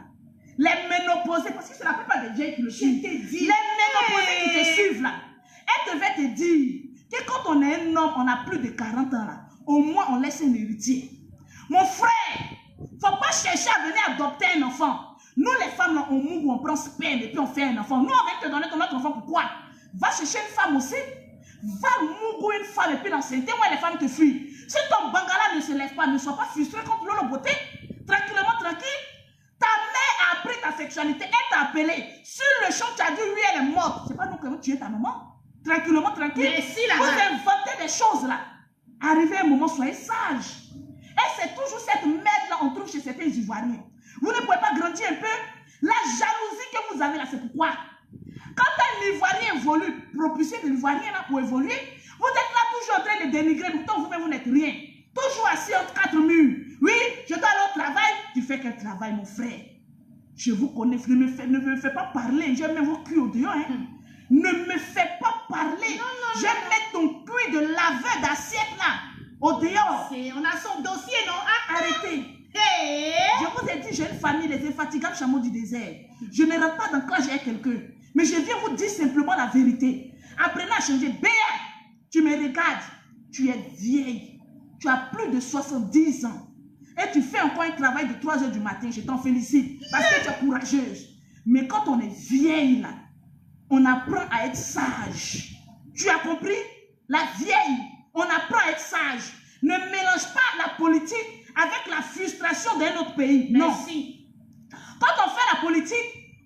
Les ménopausés, parce que c'est la plupart des vieilles qui le suivent. Les ménopausés qui te suivent là, elles devaient te dire que quand on est un homme, on a plus de 40 ans là, au moins on laisse un héritier. Mon frère, faut pas chercher à venir adopter un enfant. Nous les femmes là, on mourre, on prend sperme et puis on fait un enfant. Nous on va te donner ton autre enfant, pourquoi? Va chercher une femme aussi. Va mourir une femme et puis l'enceinte. Moi les femmes te fuient. Si ton bangala ne se lève pas, ne sois pas frustré contre l'eau beauté. Tranquillement, tranquille. Ta mère a appris ta sexualité, elle t'a appelé. Sur le champ, tu as dit oui, elle est morte. C'est pas nous qui avons tué ta maman. Tranquillement, tranquille. Merci, là. Vous inventez des choses là. Arrivez un moment, soyez sages. Et c'est toujours cette merde là on trouve chez certains Ivoiriens. Vous ne pouvez pas grandir un peu. La jalousie que vous avez là, c'est pourquoi. Quand un Ivoirien évolue, propulser de l'Ivoirien là pour évoluer, vous êtes là toujours en train de dénigrer, pourtant vous-même vous n'êtes rien. Toujours assis entre quatre murs. Oui, je dois aller au travail. Tu fais quel travail, mon frère? Je vous connais, ne me fais pas parler. Je mets vos culs au dehors. Hein. Ne me fais pas parler. Je mets ton cul de laveur d'assiette là, au dehors. On a son dossier, non? Arrêtez. Hey. Je vous ai dit, j'ai une famille, les infatigables chameaux du désert. Je ne rentre pas dans quand j'ai quelqu'un. Mais je viens vous dire simplement la vérité. Apprenez à changer. Béa, tu me regardes. Tu es vieille. Tu as plus de 70 ans. Et tu fais encore un travail de 3 h du matin. Je t'en félicite. Parce que tu es courageuse. Mais quand on est vieille, là, on apprend à être sage. Tu as compris? La vieille, on apprend à être sage. Ne mélange pas la politique avec la frustration d'un autre pays. Merci. Non. Quand on fait la politique,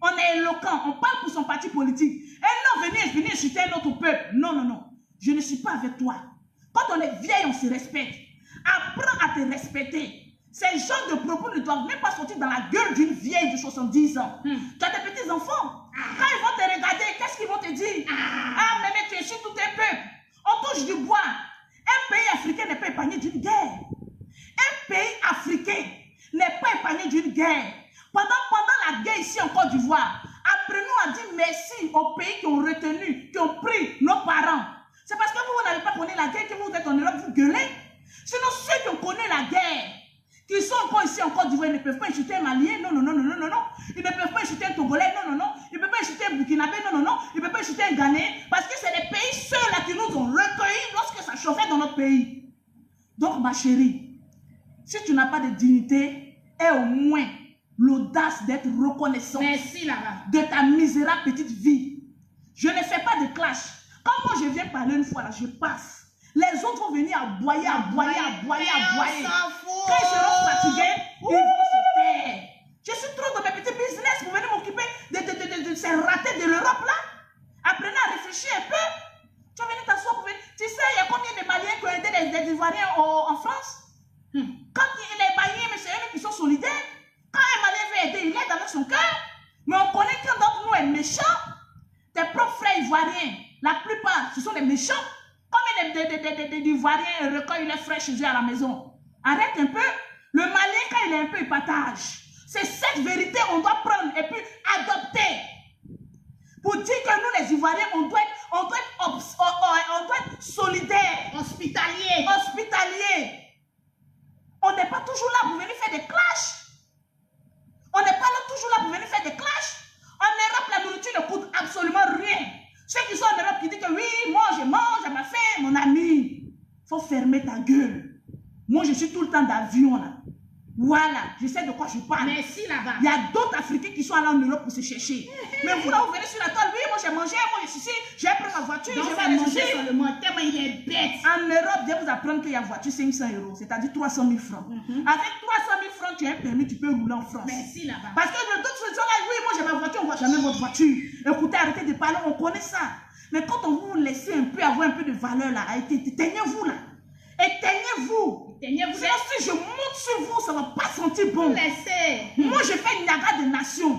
on est éloquent, on parle pour son parti politique. Et non, venez insulter un autre peuple. Non, non, non. Je ne suis pas avec toi. Quand on est vieille, on se respecte. Apprends à te respecter. Ces genres de propos ne doivent même pas sortir dans la gueule d'une vieille de 70 ans. Tu as des petits enfants. Quand ils vont te regarder, qu'est-ce qu'ils vont te dire? Ah, mais tu es sur tout un peuple. On touche du bois. Un pays africain n'est pas épargné d'une guerre. Un pays africain n'est pas épargné d'une guerre. Pendant la guerre ici en Côte d'Ivoire, apprenons à dire merci aux pays qui ont retenu, qui ont pris nos parents. C'est parce que vous n'avez pas connu la guerre que vous êtes en Europe, vous gueulez. Sinon, ceux qui ont connu la guerre, qui sont encore ici en Côte d'Ivoire, ils ne peuvent pas insulter un Malien, non, non, non, non, non, non, non. Ils ne peuvent pas insulter un Togolais, non, non, non. Ils ne peuvent pas insulter un Burkinabé, non, non, non. Ils ne peuvent pas insulter un Ghanéen, parce que c'est les pays ceux-là qui nous ont recueillis lorsque ça chauffait dans notre pays. Donc, ma chérie, si tu n'as pas de dignité, aie au moins l'audace d'être reconnaissant. Merci, là-bas. De ta misérable petite vie. Je ne fais pas de clash. Quand moi je viens parler une fois, là, je passe. Les autres vont venir aboyer, aboyer, aboyer, aboyer. Quand ils seront fatigués, ils vont se taire. Je suis trop dans mes petits business pour venir m'occuper de ces ratés de l'Europe là. Apprenez à réfléchir un peu. Tu vas venir t'asseoir pour venir. Tu sais, il y a combien de Maliens qui ont aidé les Ivoiriens en France? Quand les Maliens, mais c'est eux qui sont solidaires. Quand un Malien veut aider, il aide avec son cœur. Mais on connaît qu'un d'entre nous est méchant. Tes propres frères ivoiriens, la plupart, ce sont des méchants. Combien d'Ivoiriens recueillent leurs frères chez eux à la maison? Arrête un peu. Le Malien, quand il est un peu, il partage. C'est cette vérité qu'on doit prendre et puis adopter. Pour dire que nous, les Ivoiriens, on doit être solidaires. Hospitalier. Hospitalier. On n'est pas toujours là pour venir faire des clashs. On n'est pas là toujours là pour venir faire des clashs. En Europe, la nourriture ne coûte absolument rien. Ceux qui sont en Europe qui disent que oui, moi je mange à ma faim, mon ami. Il faut fermer ta gueule. Moi, je suis tout le temps d'avion là. Voilà, je sais de quoi je parle. Merci là-bas. Il y a d'autres Africains qui sont allés en Europe pour se chercher. Mais vous là, vous venez sur la toile, oui, moi j'ai mangé, moi je suis ici, j'ai pris ma voiture, je vais aller manger. Seulement, tellement il est bête. En Europe, je vais vous apprendre qu'il y a voiture 500 €, c'est-à-dire 300 000 francs. Avec 300 000 francs, tu as un permis, tu peux rouler en France. Merci là-bas. Parce que d'autres gens là, oui, moi j'ai ma voiture, on ne voit jamais votre voiture. Écoutez, arrêtez de parler, on connaît ça. Mais quand on vous laisse un peu avoir un peu de valeur là, éteignez-vous là. Éteignez-vous. Éteignez-vous. Sinon, si je monte sur vous, ça ne va pas sentir bon. Laissez. Moi, je fais une naga de nation.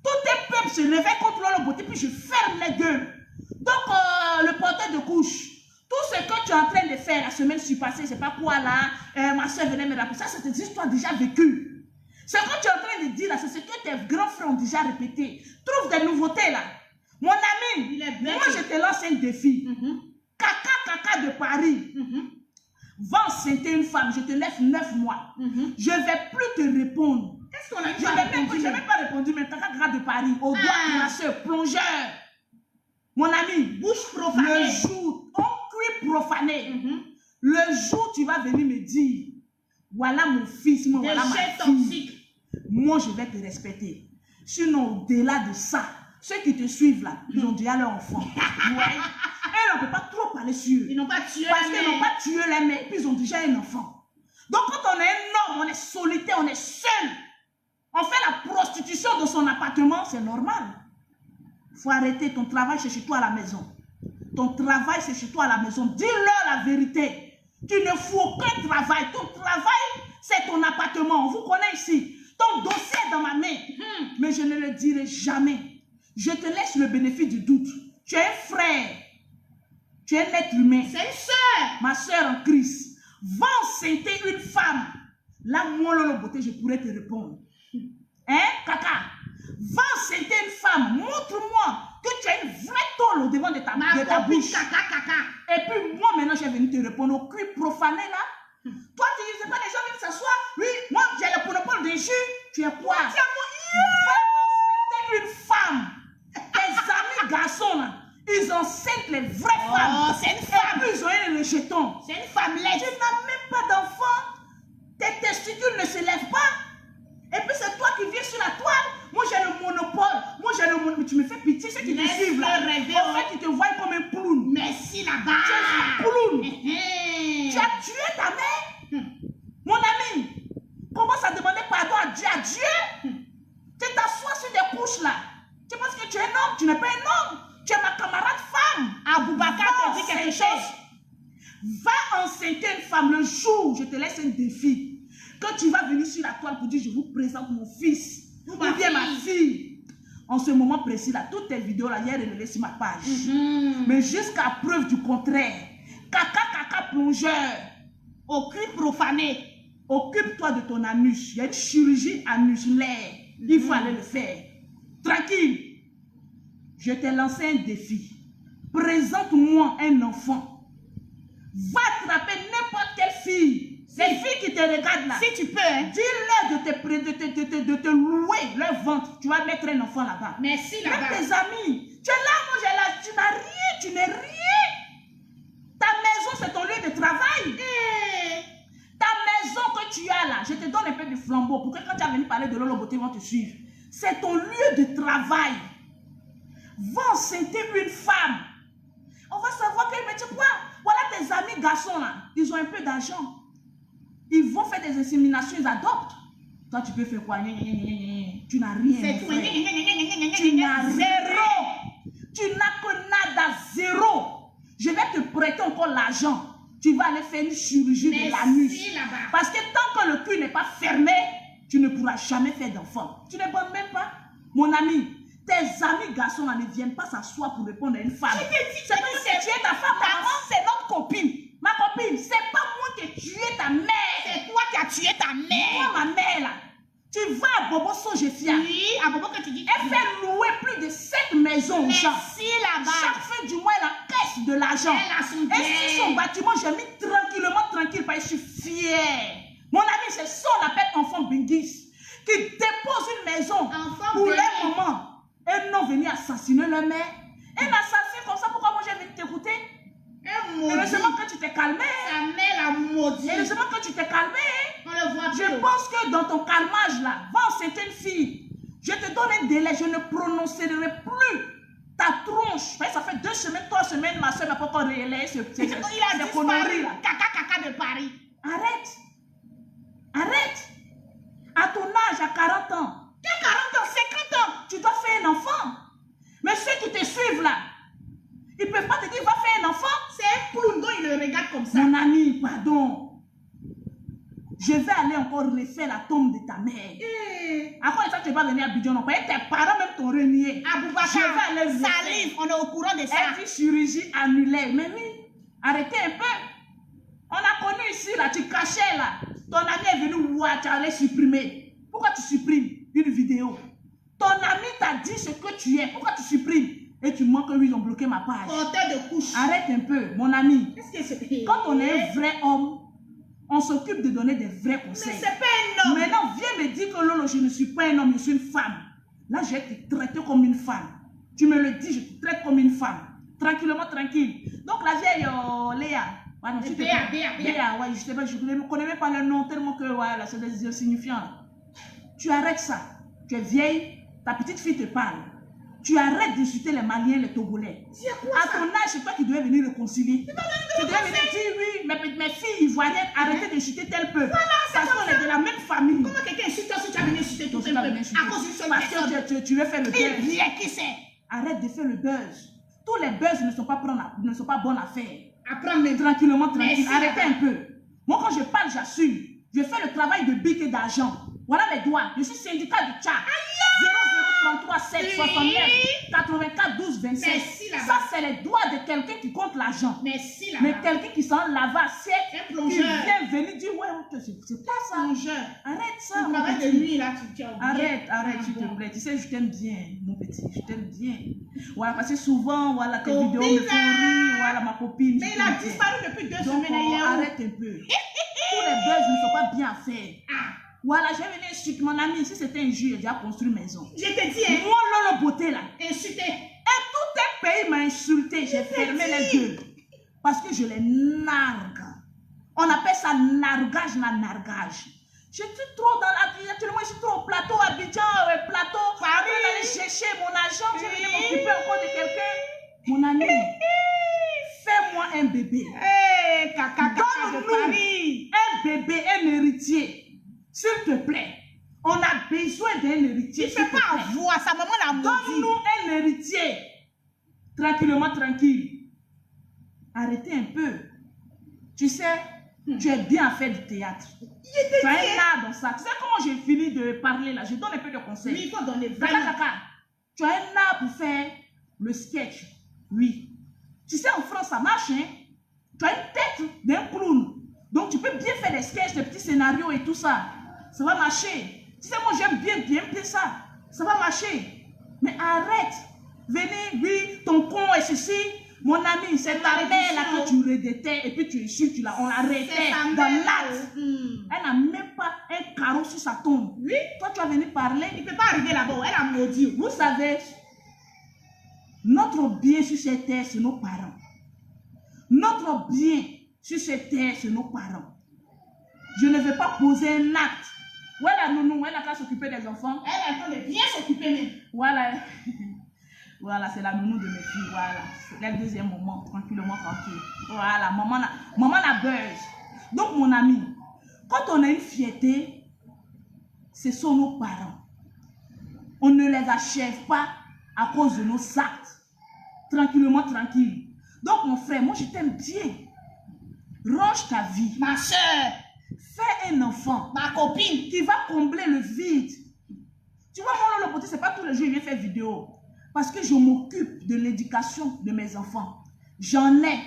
Tout un peuple se réveille contre l'eau beauté, puis je ferme les gueules. Donc, le porteur de couche, tout ce que tu es en train de faire la semaine passée, c'est pas quoi là, ma soeur venait me rappeler. Ça, c'est des histoires déjà vécues. Ce que tu es en train de dire là, c'est ce que tes grands frères ont déjà répété. Trouve des nouveautés là. Mon ami, moi, je te lance un défi. Caca de Paris. Va enceinter une femme, je te laisse 9 mois. Je ne vais plus te répondre. Qu'est-ce qu'on a dit? Je n'ai même pas répondu, mais Kaka de Paris, au doigt crasseur, plongeur. Mon ami, Bouche profanée. le jour, ton cuit profané, le jour où tu vas venir me dire, voilà mon fils, moi, voilà ma fille, toxique. moi je vais te respecter. Sinon, au-delà de ça, ceux qui te suivent là, ils ont déjà leur enfant. Ouais. Et on ne peut pas trop parler sur eux. Ils n'ont pas tué Parce la qu'ils n'ont mère. pas tué la mère, et puis ils ont déjà un enfant. Donc quand on est un homme, on est solitaire, on est seul, on fait la prostitution dans son appartement, c'est normal. Il faut arrêter, ton travail c'est chez toi à la maison. Ton travail c'est chez toi à la maison. Dis-leur la vérité. Tu ne fous aucun travail. Ton travail c'est ton appartement. On vous connaît ici. Ton dossier est dans ma main. Mais je ne le dirai jamais. Je te laisse le bénéfice du doute. Tu es un frère. Tu es un être humain. C'est une soeur. Ma soeur en Christ. Va enceinter une femme. Là, moi, Lolo Beauté, je pourrais te répondre. Hein, Kaka? Va enceinter une femme. Montre-moi que tu as une vraie tôle au devant de ta bouche. Caca. Et puis, moi, maintenant, je vais venir te répondre au cul profané, là. Toi, tu dis, c'est pas les gens viennent s'asseoir. Oui, moi, j'ai le monopole des jus. Tu es quoi? Va enceinter une femme. Tes amis garçons, là, ils enceintent les vraies femmes. C'est une femme. Et puis, ils ont un rejeton. C'est une femme laide. Tu n'as même pas d'enfant. Tes testicules ne se lèvent pas. Et puis c'est toi qui viens sur la toile. Moi j'ai le monopole. Moi j'ai le monopole. Tu me fais pitié, ceux qui te suivent là. En fait, ils te voient comme un ploune. Merci là-bas. Tu es un ploune. Tu as tué ta mère. Mon ami, commence à demander pardon à Dieu. Tu t'assois sur des couches là. Tu penses que tu es un homme. Tu n'es pas un homme. Tu es ma camarade femme. Aboubacar te dit quelque chose. Va enceinter une femme le jour, je te laisse un défi. Quand tu vas venir sur la toile pour dire je vous présente mon fils ou bien ma fille. En ce moment précis là, toutes tes vidéos là, hier relevées sur ma page. Mais jusqu'à preuve du contraire, Kaka plongeur, au cul profané. Occupe-toi de ton anus. Il y a une chirurgie anusulaire. Il faut aller le faire. Tranquille. Je t'ai lancé un défi. Présente-moi un enfant. Va attraper n'importe quelle fille. Les filles qui te regardent là. Si tu peux, hein. Dis-leur de te louer leur ventre. Tu vas mettre un enfant là-bas. Merci Même là-bas. tes amis. Tu es là, moi j'ai là. Tu n'as rien, tu n'es rien. Ta maison, c'est ton lieu de travail. Ta maison que tu as là, je te donne un peu de flambeau pour que quand tu vas venir parler de Lolo Beauté, ils vont te suivre. C'est ton lieu de travail. Va enceinter une femme. On va savoir que, mais tu sais quoi? Voilà tes amis garçons là, ils ont un peu d'argent. Ils vont faire des inséminations, ils adoptent. Toi, tu peux faire quoi? Tu n'as rien. C'est tout. Tu n'as zéro. Tu n'as que nada, zéro. Je vais te prêter encore l'argent. Tu vas aller faire une chirurgie de l'anus. Parce que tant que le cul n'est pas fermé, tu ne pourras jamais faire d'enfant. Tu ne bonnes même pas. Mon ami, tes amis garçons là, ne viennent pas s'asseoir pour répondre à une femme. C'est parce que tu es ta femme. C'est notre copine. Ma copine, c'est pas moi qui ai tué ta mère. C'est toi qui as tué ta mère. Moi, ma mère là. Tu vas à Bobo Sojefia. Oui, à Bobo que tu dis. Elle fait louer plus de 7 maisons aux gens. Merci là-bas. Chaque fin du mois, elle encaisse de l'argent. Elle a son bien. Et si son bâtiment, j'ai mis tranquille, parce que je suis fière. Mon ami, c'est ça on appelle enfant Bingis. Qui dépose une maison Enfant pour Bingis. les mamans. Et non venir assassiner leur mère. Un assassin comme ça, pourquoi moi j'ai venu t'écouter? Heureusement que tu t'es calmé. Sa mère l'a maudit. Heureusement que tu t'es calmé. On le voit Je pense que dans ton calmage là, va enceinte une fille. Je te donne un délai, je ne prononcerai plus ta tronche. Ça fait 2 semaines, 3 semaines, ma soeur n'a pas encore réalisé ces conneries là. Caca de Paris. Arrête. Arrête. À ton âge, à 40 ans. Tu as 40 ans, 50 ans. Tu dois faire un enfant. Mais ceux qui te suivent là, ils ne peuvent pas te dire, va faire un enfant. C'est un clown dont il le regarde comme ça. Mon ami, pardon. Je vais aller encore refaire la tombe de ta mère. Après ça, tu vas venir à Bidjon. Et tes parents même t'ont renié. Aboubacar, je vais aller salive, on est au courant de ça. Elle dit chirurgie annulaire. Mais oui, arrêtez un peu. On a connu ici, là, tu cachais là. Ton ami est venu voir, tu allais supprimer. Pourquoi tu supprimes une vidéo? Ton ami t'a dit ce que tu es. Pourquoi tu supprimes? Et tu manques que oui, ils ont bloqué ma page. Porteur de couche. Arrête un peu, mon ami. Qu'est-ce que c'est? Quand on est un vrai homme, On s'occupe de donner des vrais conseils. Mais c'est pas un homme. Maintenant, viens me dire que Lolo, je ne suis pas un homme, je suis une femme. Là, je vais te traiter comme une femme. Tu me le dis, je te traite comme une femme. Tranquillement, tranquille. Donc, la vieille Léa. Ouais, non, Béa, ouais, justement, je ne connais même pas le nom tellement que voilà, c'est des signifiants. Tu arrêtes ça. Tu es vieille, ta petite fille te parle. Tu arrêtes d'insulter les Maliens, les Togolais. À ton âge, c'est toi qui devais venir réconcilier. Tu devais venir dire oui, mes filles ivoiriennes, arrêtez d'insulter tel peuple. Voilà, parce qu'on est de la même famille. Comment quelqu'un insulte si tu as venu insulter tout le peuple à cause d'une seule personne? Parce que tu veux faire le buzz. Bien, qui c'est? Arrête de faire le buzz. Tous les buzz ne sont pas bonnes à faire. Apprends même. Tranquillement, tranquille. Arrêtez un peu. Moi, quand je parle, j'assume. Je fais le travail de bic et d'argent. Voilà mes doigts. Je suis syndicat du Tchad. 0033 7 69 84 12 27. Merci, là-bas. Ça, c'est les doigts de quelqu'un qui compte l'argent. Merci là. Mais quelqu'un qui s'en lave sec, Un qui plongeur. vient venir dire ouais, c'est pas ça. Plongeur. Arrête ça. Tu mon travailles petit. de nuit là, tu as oublié. Arrête, s'il te plaît. Tu sais, je t'aime bien, mon petit. Je t'aime bien. Voilà, parce que souvent, voilà, tes vidéos me font rire. Voilà, ma copine. Mais il a disparu depuis 2 Donc, semaines. arrête un peu. Tous les buzz ne sont pas bien faits. Voilà, je vais venir insulter mon ami. Si c'était un jour, il a déjà construit une maison. Je te dis, hein. Moi, Lolo Beauté, là. Insulté. Et tout un pays m'a insulté. J'ai fermé les gueules. Parce que je les nargue. On appelle ça nargage, nargage. Je suis trop dans la vie. Actuellement, je suis trop au plateau, Abidjan, plateau. Je vais aller chercher mon argent. Je vais venir m'occuper encore de quelqu'un. Mon ami, fais-moi un bébé. Hé, caca de Paris. Un bébé, un héritier. S'il te plaît. On a besoin d'un héritier. Tu ne peux pas avoir sa maman l'a maudit. Donne-nous un héritier. Tranquillement, tranquille. Arrêtez un peu. Tu sais, tu es bien à faire du théâtre. Tu as un art dans ça. Tu sais comment j'ai fini de parler là? Je donne un peu de conseils. Oui, il faut donner Kaka, kaka. Tu as un art pour faire le sketch. Oui. Tu sais, en France, ça marche, hein? Tu as une tête d'un clown. Donc, tu peux bien faire des sketchs, des petits scénarios et tout ça. Ça va marcher. Tu sais, moi, j'aime bien ça. Ça va marcher. Mais arrête. Venez, oui, ton con est ceci. Mon ami, c'est ta mère là que tu redétais et puis tu insultes, on l'arrêtait dans l'acte. Elle n'a même pas un carreau sur sa tombe. Oui. Toi, tu vas venir parler. Il ne peut pas arriver là-bas. Elle a maudit. Vous savez, notre bien sur cette terre, c'est nos parents. Notre bien sur cette terre, c'est nos parents. Je ne vais pas poser un acte. Voilà, nounou, elle n'a qu'à s'occuper des enfants. Elle est en train de bien s'occuper même. Voilà. Voilà, c'est la nounou de mes filles. Voilà. C'est le deuxième moment, tranquillement, tranquille. Voilà, maman la buzz. Donc, mon ami, quand on a une fierté, ce sont nos parents. On ne les achève pas à cause de nos actes. Tranquillement, tranquille. Donc, mon frère, moi, je t'aime bien. Range ta vie. Ma soeur. Fais un enfant. Ma copine. Qui va combler le vide. Tu vois, moi, le côté, c'est pas tous les jours que je viens faire vidéo. Parce que je m'occupe de l'éducation de mes enfants. J'en ai.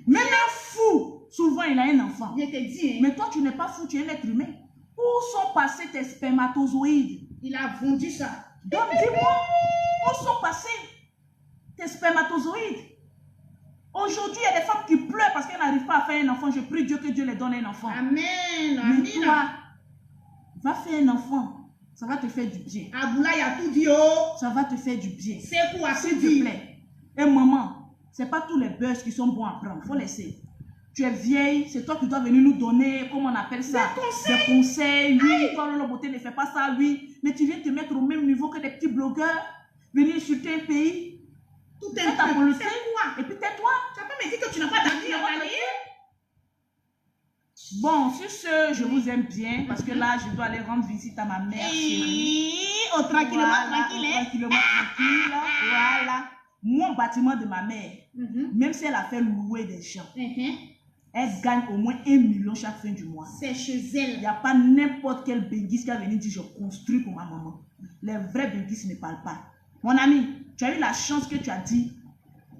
Même un fou, souvent, il a un enfant. Je te dis. Hein. Mais toi, tu n'es pas fou, tu es un être humain. Où sont passés tes spermatozoïdes? Il a vendu ça. Donc, dis-moi, où sont passés tes spermatozoïdes? Aujourd'hui, il y a des femmes qui pleurent parce qu'elles n'arrivent pas à faire un enfant. Je prie Dieu que Dieu les donne un enfant. Amen. Mais toi, va faire un enfant. Ça va te faire du bien. Aboula, il a tout dit. Oh. Ça va te faire du bien. C'est quoi, s'il te plaît. Et maman, c'est pas tous les buzz qui sont bons à prendre. Il faut laisser. Tu es vieille, c'est toi qui dois venir nous donner, comment on appelle ça? Des conseils. Oui, toi, le beauté ne fait pas ça, oui. Mais tu viens te mettre au même niveau que des petits blogueurs. Venir insulter un pays. Tout est ta politique. Et puis tais-toi. Tu vas pas me dire que tu n'as pas d'avenir en année. Bon, sur ce, je vous aime bien parce que là, je dois aller rendre visite à ma mère chérie. Oh, tranquillement, voilà, tranquille. Tranquillement, tranquille. Voilà. Mon bâtiment de ma mère, même si elle a fait louer des gens, elle gagne au moins 1 million chaque fin du mois. C'est chez elle. Il n'y a pas n'importe quel benguis qui a venu dire je construis pour ma maman. Les vrais benguis ne parlent pas. Mon ami, tu as eu la chance que tu as dit.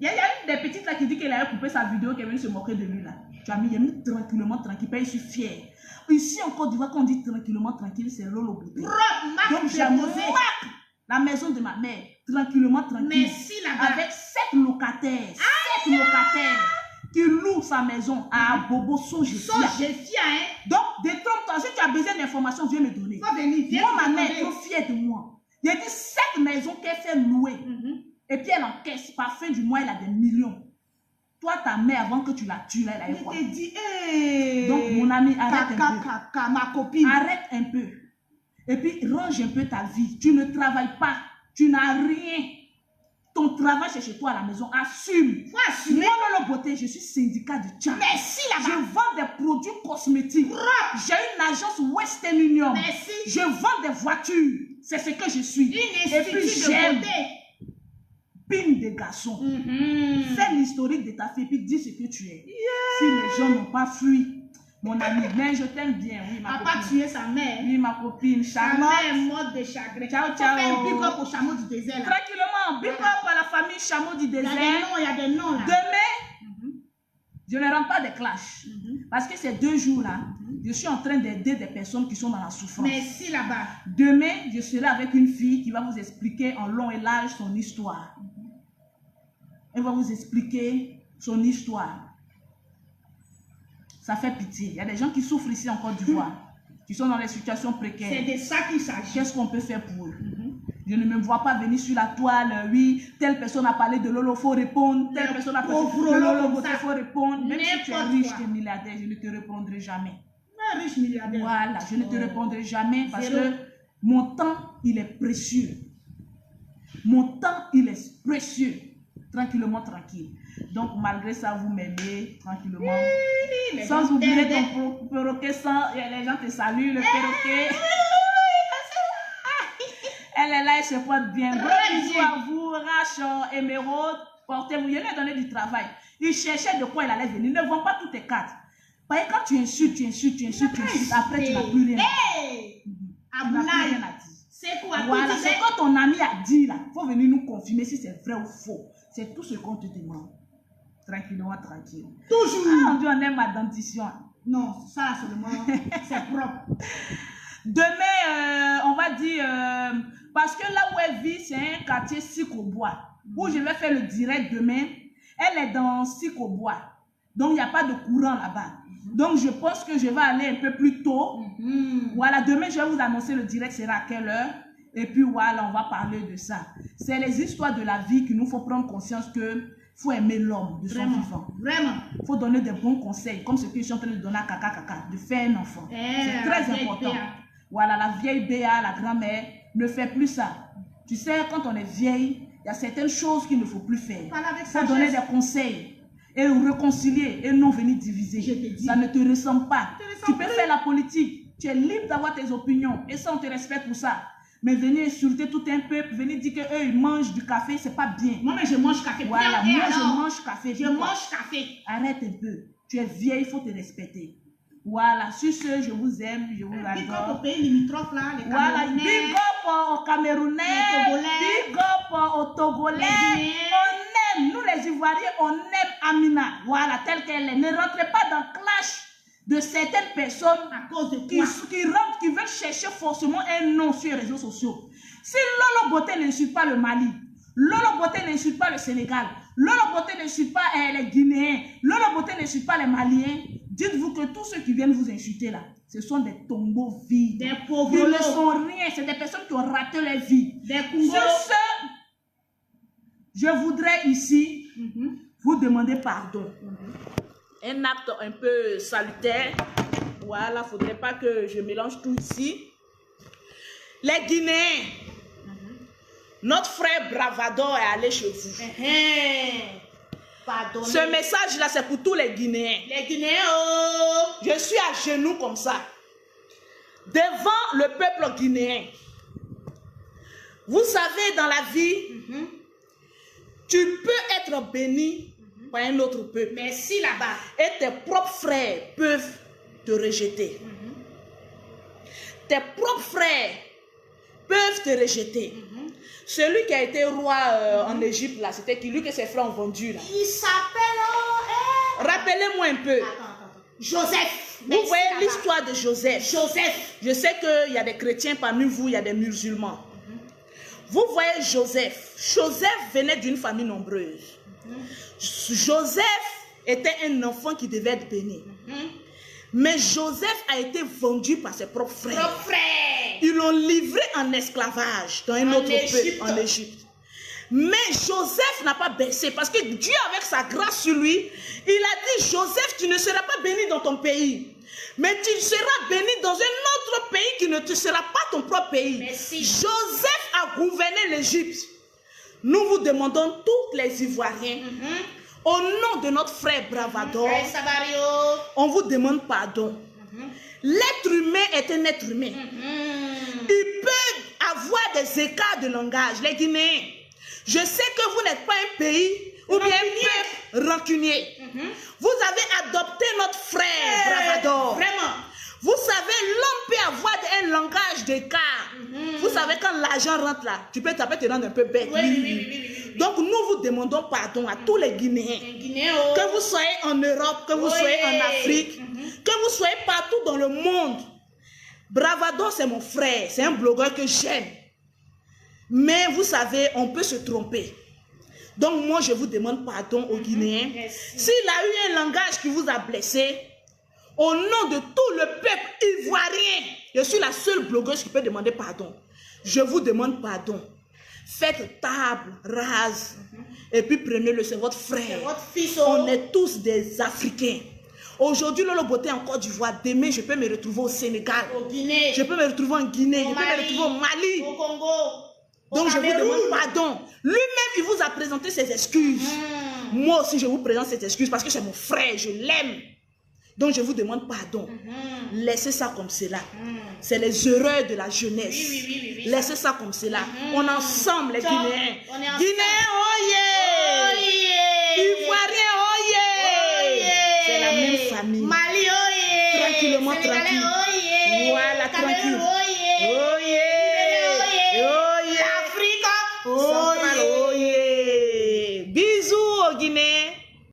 Il y a une des petites là qui dit qu'elle a coupé sa vidéo, qui est venue se moquer de lui là. Tu as mis tranquillement, tranquille. Je suis fière. Ici en Côte d'Ivoire, quand on dit tranquillement, tranquille, c'est Lolo Beauté. Donc j'ai marqué la maison de ma mère, tranquillement, tranquille. Merci là-bas. Avec 7 locataires. 7 locataires qui loue sa maison à Bobo Sojefia. Donc, détrompe-toi. Si tu as besoin d'informations, viens me donner. Moi, ma mère est trop fière de moi. Il a dit cette maison qu'elle fait louer. Et puis elle encaisse. Par fin du mois, elle a des millions. Toi, ta mère, avant que tu la tues, elle a eu quoi? Je t'ai dit, hey, donc, mon ami, arrête un peu. Ma copine. Arrête un peu. Et puis, range un peu ta vie. Tu ne travailles pas. Tu n'as rien. Ton travail, c'est chez toi à la maison. Assume. Faut assumer. Moi, Lolo Beauté, je suis syndicat du Tchad. Merci là-bas. Je vends des produits cosmétiques. J'ai une agence Western Union. Merci. Je vends des voitures. C'est ce que je suis. Et puis, j'aime. Pine des garçons. Fais l'historique de ta fille, puis dis ce que tu es. Si les gens n'ont pas fui, mon ami, mais je t'aime bien, oui, ma copine. A pas tué sa mère. Oui, ma copine, Charlotte. Sa mère est morte de chagrin. Ciao, ciao. On fait un big up au chameau du désert. Là. Tranquillement, big up à la famille chameau du désert. Il y a des noms là. Demain, je ne rentre pas des clashs. Parce que ces 2 jours-là, je suis en train d'aider des personnes qui sont dans la souffrance. Merci là-bas. Demain, je serai avec une fille qui va vous expliquer en long et large son histoire. Elle va vous expliquer son histoire. Ça fait pitié. Il y a des gens qui souffrent ici en Côte d'Ivoire, qui sont dans des situations précaires. C'est de ça qu'il s'agit. Qu'est-ce qu'on peut faire pour eux? Je ne me vois pas venir sur la toile, oui, telle personne a parlé de Lolo, il faut répondre, telle personne a parlé de Lolo, il faut répondre. Même si tu es riche, tu es milliardaire, je ne te répondrai jamais. Riche milliardaire. Voilà, je ne te répondrai jamais parce que mon temps, il est précieux. Mon temps, il est précieux. Tranquillement, tranquille. Donc, malgré ça, vous m'aimez tranquillement. Sans oublier ton perroquet, les gens te saluent, le perroquet. Elle est là, elle se porte bien. Gros bisous à vous, Rachel, Émeraude. Portez-vous. Il lui a donné du travail. Il cherchait de quoi il allait venir. Ne vends pas toutes tes cartes. Parce que quand tu insultes, après tu n'as plus rien. C'est quoi? Voilà, c'est quand ton ami a dit là. Il faut venir nous confirmer si c'est vrai ou faux. C'est tout ce qu'on te demande. Tranquillement, tranquille. Toujours. Ah, on dit on aime ma dentition. Non, ça seulement, c'est propre. Demain, on va dire, parce que là où elle vit, c'est un quartier Sikobois, où je vais faire le direct demain. Elle est dans Sikobois. Donc, il n'y a pas de courant là-bas. Donc, je pense que je vais aller un peu plus tôt. Voilà, demain, je vais vous annoncer le direct sera à quelle heure. Et puis, voilà, on va parler de ça. C'est les histoires de la vie qu'il nous faut prendre conscience que faut aimer l'homme de son vivant. Vraiment. Il faut donner des bons conseils, comme ce que je suis en train de donner à Kaka, de faire un enfant. C'est très important. Voilà, la vieille Béa, la grand-mère, ne fait plus ça. Tu sais, quand on est vieille, il y a certaines choses qu'il ne faut plus faire. Il faut donner des conseils et réconcilier et non venir diviser. Je te dis. Ça ne te ressemble pas. Tu peux faire la politique. Tu es libre d'avoir tes opinions et ça, on te respecte pour ça. Mais venir insulter tout un peuple, venir dire qu'eux, ils mangent du café, c'est pas bien. Moi, mais je mange café. Voilà, moi, je mange café. Je mange café. Arrête un peu. Tu es vieille, il faut te respecter. Voilà, sur ce, je vous aime, je vous adore. Big up au pays limitrophes là, les voilà, big up aux Camerounais, big up aux Togolais. On aime, nous les Ivoiriens, on aime Amina. Voilà, telle qu'elle est. Ne rentrez pas dans le clash de certaines personnes à cause de qui rentrent, qui veulent chercher forcément un nom sur les réseaux sociaux. Si Lolo Beauté n'insulte pas le Mali, Lolo Beauté n'insulte pas le Sénégal, Lolo Beauté n'insulte pas les Guinéens, Lolo Beauté n'insulte pas les Maliens, dites-vous que tous ceux qui viennent vous insulter là, ce sont des tombeaux vides. Des pauvres. Ils ne sont rien, c'est des personnes qui ont raté leur vie. Des Sur ce, je voudrais ici vous demander pardon. Un acte un peu salutaire. Voilà, il ne faudrait pas que je mélange tout ici. Les Guinéens, notre frère Bravador est allé chez vous. Pardonnez. Ce message-là, c'est pour tous les Guinéens. Les Guinéens, oh. Je suis à genoux comme ça, devant le peuple guinéen. Vous savez, dans la vie, tu peux être béni par un autre peuple. Merci là-bas. Et tes propres frères peuvent te rejeter. Tes propres frères peuvent te rejeter. Celui qui a été roi en Égypte, là, c'était qui? Lui que ses frères ont vendu. Là. Il s'appelle... Rappelez-moi un peu. Attends. Joseph. Vous voyez l'histoire de Joseph. Joseph. Je sais qu'il y a des chrétiens parmi vous, il y a des musulmans. Vous voyez Joseph. Joseph venait d'une famille nombreuse. Joseph était un enfant qui devait être béni. Mais Joseph a été vendu par ses propres frères. Ils l'ont livré en esclavage dans un autre pays, en Égypte. Mais Joseph n'a pas baissé parce que Dieu, avec sa grâce sur lui, il a dit, Joseph, tu ne seras pas béni dans ton pays. Mais tu seras béni dans un autre pays qui ne te sera pas ton propre pays. Merci. Joseph a gouverné l'Égypte. Nous vous demandons, tous les Ivoiriens, au nom de notre frère Bravador, on vous demande pardon. L'être humain est un être humain. Il peut avoir des écarts de langage. Les Guinéens, je sais que vous n'êtes pas un pays ou bien un peuple rancunier. Vous avez adopté notre frère Bravador. Vraiment. Vous savez, l'homme peut avoir un langage d'écart. Vous savez, quand l'argent rentre là, tu peux taper, te rendre un peu bête. Oui. Donc, nous vous demandons pardon à tous les Guinéens. Que vous soyez en Europe, que vous soyez en Afrique, que vous soyez partout dans le monde. Bravador, c'est mon frère. C'est un blogueur que j'aime. Mais vous savez, on peut se tromper. Donc, moi, je vous demande pardon aux Guinéens. S'il a eu un langage qui vous a blessé, au nom de tout le peuple ivoirien, je suis la seule blogueuse qui peut demander pardon. Je vous demande pardon. Faites table rase. Et puis prenez-le, c'est votre frère. Votre fils. On est tous des Africains. Aujourd'hui, Lolo Beauté en Côte d'Ivoire. Demain, je peux me retrouver au Sénégal. Au Guinée. Je peux me retrouver en Guinée. Je peux me retrouver au Mali. Au Congo. Donc, je vous demande pardon. Lui-même, il vous a présenté ses excuses. Moi aussi, je vous présente ses excuses parce que c'est mon frère. Je l'aime. Donc, je vous demande pardon. Laissez ça comme cela. C'est les erreurs de la jeunesse. Oui. Laissez ça comme cela. On est ensemble, les Guinéens. Guinéens, oh yeah! Ivoiriens, oh yeah! C'est la même famille. Mali, oh yeah! Tranquillement, tranquille. Oh yeah! Voilà, tranquille. Oh yeah!